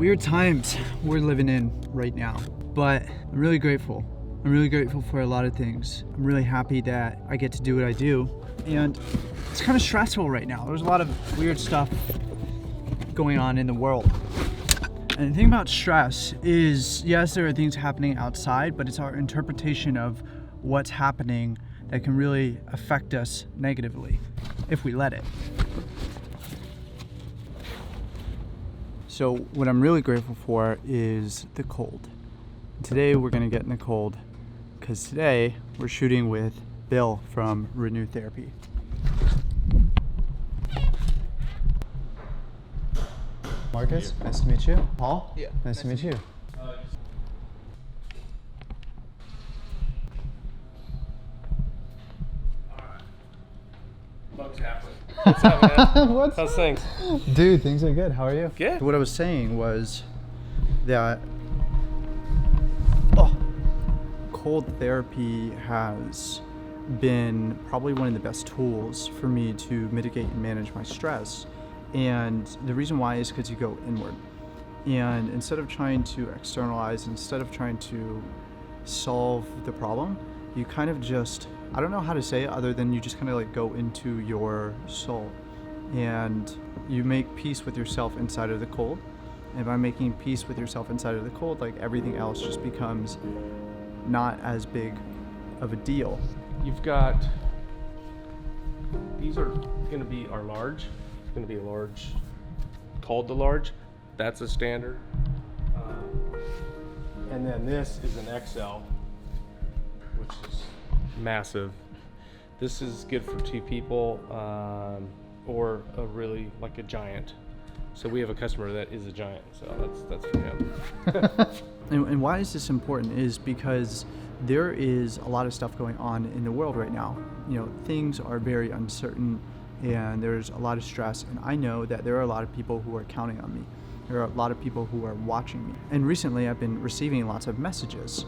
weird times we're living in right now, but I'm really grateful. I'm really grateful for a lot of things. I'm really happy that I get to do what I do, and it's kind of stressful right now. There's a lot of weird stuff going on in the world. And the thing about stress is, yes, there are things happening outside, but it's our interpretation of what's happening that can really affect us negatively if we let it. So what I'm really grateful for is the cold. Today we're gonna get in the cold because today we're shooting with Bill from Renu Therapy. Marcus, nice to meet you. Paul? Yeah. Nice to meet you. Bugs happening. What's up, man? What's How's things? Dude, things are good. How are you? Good. What I was saying was that cold therapy has been probably one of the best tools for me to mitigate and manage my stress. And the reason why is because you go inward. And instead of trying to externalize, instead of trying to solve the problem, you kind of just, I don't know how to say it other than you just kind of like go into your soul and you make peace with yourself inside of the cold. And by making peace with yourself inside of the cold, like everything else just becomes not as big of a deal. You've got, these are going to be our large. It's going to be a large, called the large. That's a standard. And then this is an XL, which is massive. This is good for 2 people or a really like a giant. So we have a customer that is a giant, so that's for him. And why is this important is because there is a lot of stuff going on in the world right now. You know, things are very uncertain and there's a lot of stress, and I know that there are a lot of people who are counting on me. There are a lot of people who are watching me. And recently I've been receiving lots of messages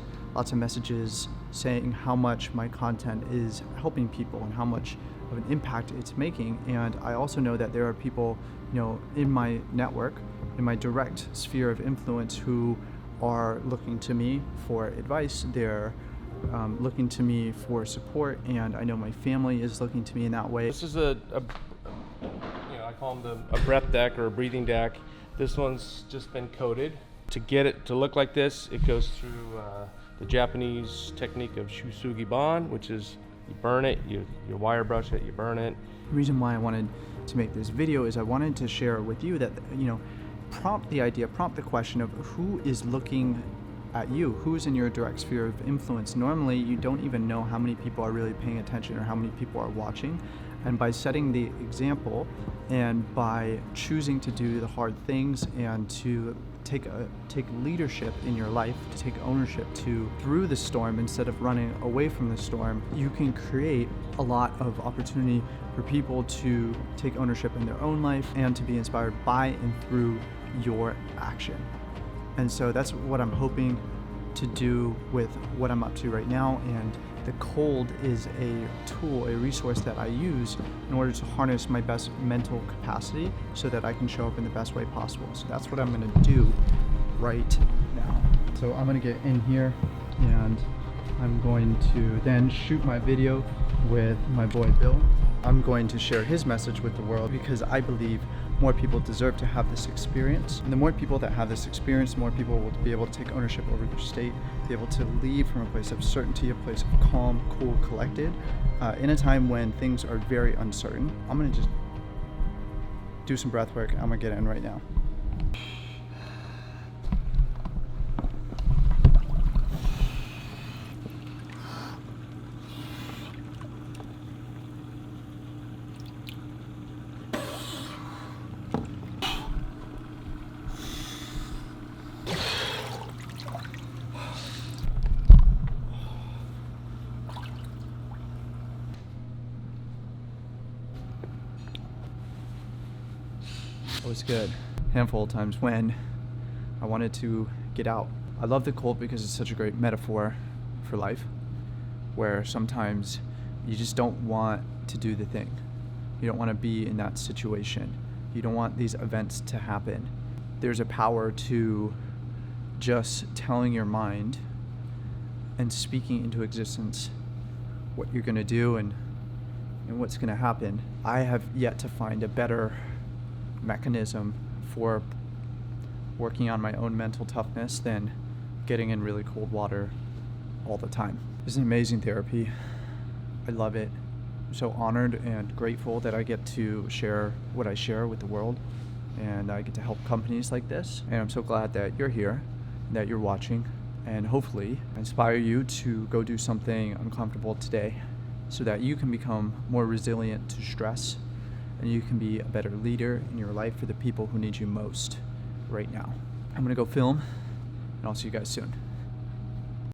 saying how much my content is helping people and how much of an impact it's making. And I also know that there are people, you know, in my network, in my direct sphere of influence who are looking to me for advice. They're looking to me for support, and I know my family is looking to me in that way. This is a you know, I call them a breath deck or a breathing deck. This one's just been coated. To get it to look like this, it goes through the Japanese technique of shusugi ban, which is you burn it, you wire brush it, you burn it. The reason why I wanted to make this video is I wanted to share with you that, you know, prompt the question of who is looking at you, who's in your direct sphere of influence. Normally, you don't even know how many people are really paying attention or how many people are watching. And by setting the example and by choosing to do the hard things and to take leadership in your life, to take ownership through the storm instead of running away from the storm, you can create a lot of opportunity for people to take ownership in their own life and to be inspired by and through your action. And so that's what I'm hoping to do with what I'm up to right now. And the cold is a tool, a resource that I use in order to harness my best mental capacity so that I can show up in the best way possible. So that's what I'm gonna do right now. So I'm gonna get in here and I'm going to then shoot my video with my boy Bill. I'm going to share his message with the world because I believe more people deserve to have this experience. And the more people that have this experience, the more people will be able to take ownership over their state, be able to lead from a place of certainty, a place of calm, cool, collected, in a time when things are very uncertain. I'm gonna just do some breath work. I'm gonna get in right now. It was good. Handful of times when I wanted to get out. I love the cold because it's such a great metaphor for life, where sometimes you just don't want to do the thing. You don't want to be in that situation. You don't want these events to happen. there's a power to just telling your mind and speaking into existence what you're going to do and what's going to happen. I have yet to find a better mechanism for working on my own mental toughness than getting in really cold water all the time. It's an amazing therapy. I love it. I'm so honored and grateful that I get to share what I share with the world, and I get to help companies like this. And I'm so glad that you're here, that you're watching, and hopefully inspire you to go do something uncomfortable today so that you can become more resilient to stress and you can be a better leader in your life for the people who need you most right now. I'm gonna go film, and I'll see you guys soon.